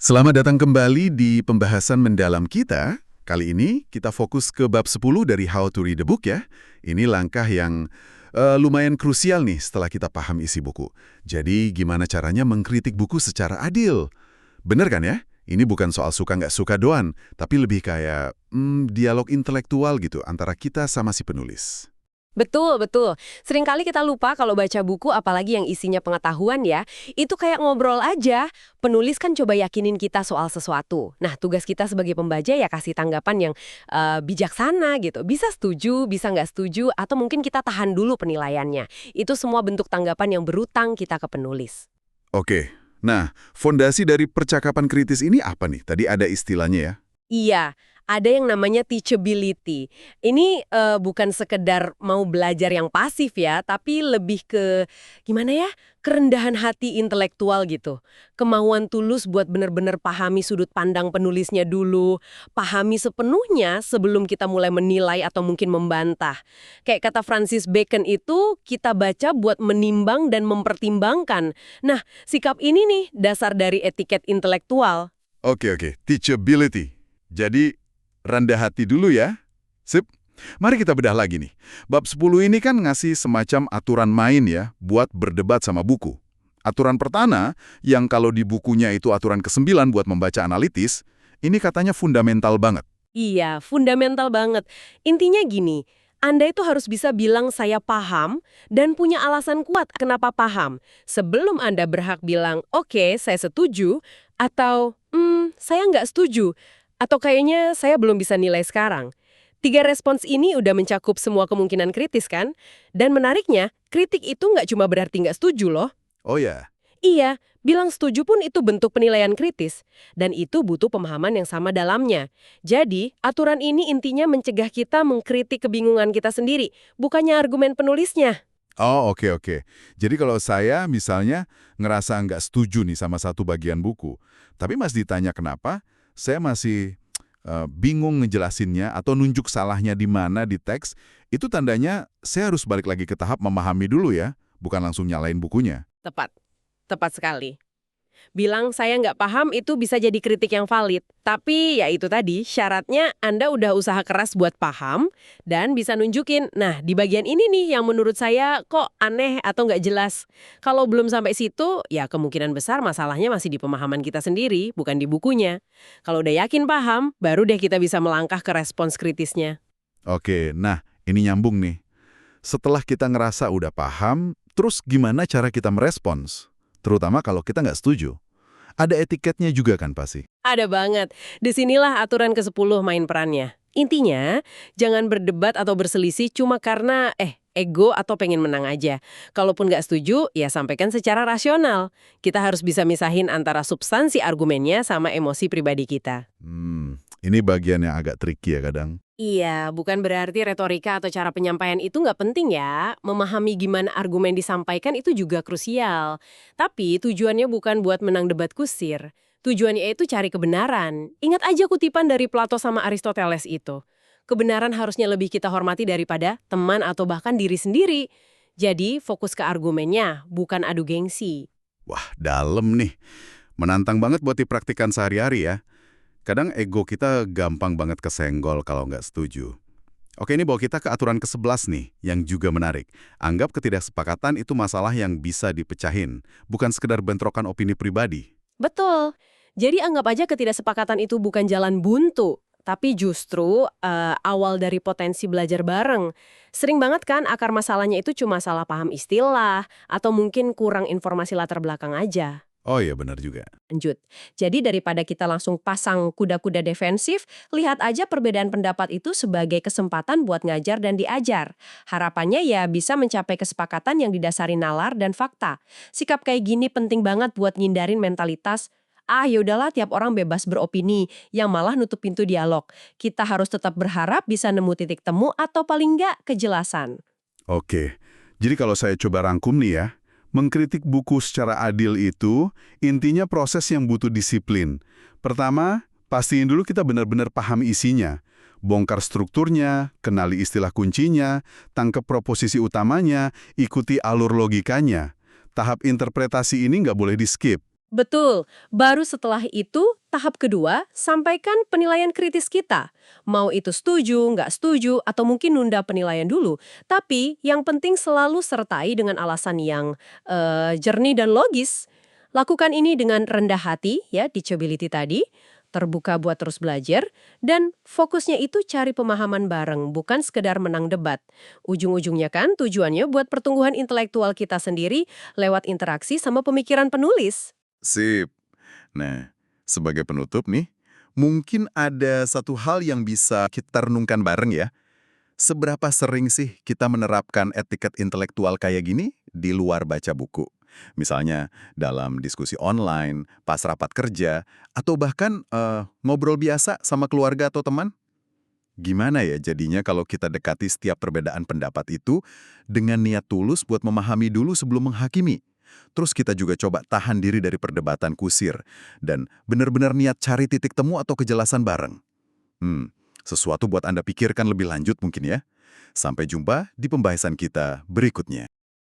Selamat datang kembali di pembahasan mendalam kita. Kali ini kita fokus ke bab 10 dari How to Read a Book ya. Ini langkah yang lumayan krusial nih setelah kita paham isi buku. Jadi gimana caranya mengkritik buku secara adil? Bener kan ya? Ini bukan soal suka nggak suka doang, tapi lebih kayak dialog intelektual gitu antara kita sama si penulis. Betul, betul. Seringkali kita lupa kalau baca buku apalagi yang isinya pengetahuan ya, itu kayak ngobrol aja. Penulis kan coba yakinin kita soal sesuatu. Nah, tugas kita sebagai pembaca ya kasih tanggapan yang bijaksana gitu. Bisa setuju, bisa nggak setuju, atau mungkin kita tahan dulu penilaiannya. Itu semua bentuk tanggapan yang berutang kita ke penulis. Oke, nah fondasi dari percakapan kritis ini apa nih? Tadi ada istilahnya ya. Iya, ada yang namanya teachability. Ini bukan sekedar mau belajar yang pasif ya, tapi lebih ke gimana ya? Kerendahan hati intelektual gitu. Kemauan tulus buat benar-benar pahami sudut pandang penulisnya dulu, pahami sepenuhnya sebelum kita mulai menilai atau mungkin membantah. Kayak kata Francis Bacon itu, kita baca buat menimbang dan mempertimbangkan. Nah, sikap ini nih dasar dari etiket intelektual. Oke, teachability. Jadi rendah hati dulu ya. Sip. Mari kita bedah lagi nih. Bab 10 ini kan ngasih semacam aturan main ya buat berdebat sama buku. Aturan pertama, yang kalau di bukunya itu aturan ke-9 buat membaca analitis, ini katanya fundamental banget. Iya, fundamental banget. Intinya gini, Anda itu harus bisa bilang saya paham dan punya alasan kuat kenapa paham. Sebelum Anda berhak bilang, oke, saya setuju, atau saya nggak setuju, atau kayaknya saya belum bisa nilai sekarang. 3 respons ini udah mencakup semua kemungkinan kritis kan? Dan menariknya, kritik itu nggak cuma berarti nggak setuju loh. Oh ya, Iya, bilang setuju pun itu bentuk penilaian kritis. Dan itu butuh pemahaman yang sama dalamnya. Jadi, aturan ini intinya mencegah kita mengkritik kebingungan kita sendiri, bukannya argumen penulisnya. oh oke. Jadi kalau saya misalnya ngerasa nggak setuju nih sama satu bagian buku, tapi Mas ditanya kenapa, saya masih bingung ngejelasinnya atau nunjuk salahnya di mana di teks, itu tandanya saya harus balik lagi ke tahap memahami dulu ya, bukan langsung nyalain bukunya. Tepat. Tepat sekali. Bilang saya nggak paham itu bisa jadi kritik yang valid. Tapi ya itu tadi, syaratnya Anda udah usaha keras buat paham dan bisa nunjukin, nah di bagian ini nih yang menurut saya kok aneh atau nggak jelas. Kalau belum sampai situ, ya kemungkinan besar masalahnya masih di pemahaman kita sendiri, bukan di bukunya. Kalau udah yakin paham, baru deh kita bisa melangkah ke respons kritisnya. Oke, nah ini nyambung nih. Setelah kita ngerasa udah paham, terus gimana cara kita merespons? Terutama kalau kita nggak setuju. Ada etiketnya juga kan pasti? Ada banget. Disinilah aturan ke-10 main perannya. Intinya, jangan berdebat atau berselisih cuma karena, ego atau pengen menang aja. Kalaupun nggak setuju, ya sampaikan secara rasional. Kita harus bisa misahin antara substansi argumennya sama emosi pribadi kita. Ini bagian yang agak tricky ya kadang. Iya, bukan berarti retorika atau cara penyampaian itu nggak penting ya. Memahami gimana argumen disampaikan itu juga krusial. Tapi tujuannya bukan buat menang debat kusir. Tujuannya itu cari kebenaran. Ingat aja kutipan dari Plato sama Aristoteles itu. Kebenaran harusnya lebih kita hormati daripada teman atau bahkan diri sendiri. Jadi fokus ke argumennya, bukan adu gengsi. Wah, dalam nih. Menantang banget buat dipraktikkan sehari-hari ya. Kadang ego kita gampang banget kesenggol kalau nggak setuju. Oke, ini bawa kita ke aturan ke-11 nih, yang juga menarik. Anggap ketidaksepakatan itu masalah yang bisa dipecahin, bukan sekedar bentrokan opini pribadi. Betul. Jadi anggap aja ketidaksepakatan itu bukan jalan buntu, tapi justru awal dari potensi belajar bareng. Sering banget kan akar masalahnya itu cuma salah paham istilah, atau mungkin kurang informasi latar belakang aja. Oh iya, benar juga. Lanjut. Jadi daripada kita langsung pasang kuda-kuda defensif, lihat aja perbedaan pendapat itu sebagai kesempatan buat ngajar dan diajar. Harapannya ya bisa mencapai kesepakatan yang didasari nalar dan fakta. Sikap kayak gini penting banget buat ngindarin mentalitas, yaudahlah tiap orang bebas beropini, yang malah nutup pintu dialog. Kita harus tetap berharap bisa nemu titik temu atau paling nggak kejelasan. Oke, jadi kalau saya coba rangkum nih ya, mengkritik buku secara adil itu intinya proses yang butuh disiplin. Pertama, pastiin dulu kita benar-benar paham isinya. Bongkar strukturnya, kenali istilah kuncinya, tangkep proposisi utamanya, ikuti alur logikanya. Tahap interpretasi ini nggak boleh di-skip. Betul. Baru setelah itu, tahap kedua, sampaikan penilaian kritis kita. Mau itu setuju, nggak setuju, atau mungkin nunda penilaian dulu. Tapi, yang penting selalu sertai dengan alasan yang jernih dan logis. Lakukan ini dengan rendah hati, ya, teachability tadi, terbuka buat terus belajar, dan fokusnya itu cari pemahaman bareng, bukan sekedar menang debat. Ujung-ujungnya kan tujuannya buat pertumbuhan intelektual kita sendiri lewat interaksi sama pemikiran penulis. Sip. Nah, sebagai penutup nih, mungkin ada satu hal yang bisa kita renungkan bareng ya. Seberapa sering sih kita menerapkan etiket intelektual kayak gini di luar baca buku? Misalnya dalam diskusi online, pas rapat kerja, atau bahkan ngobrol biasa sama keluarga atau teman? Gimana ya jadinya kalau kita dekati setiap perbedaan pendapat itu dengan niat tulus buat memahami dulu sebelum menghakimi? Terus kita juga coba tahan diri dari perdebatan kusir dan benar-benar niat cari titik temu atau kejelasan bareng. Sesuatu buat Anda pikirkan lebih lanjut mungkin ya. Sampai jumpa di pembahasan kita berikutnya.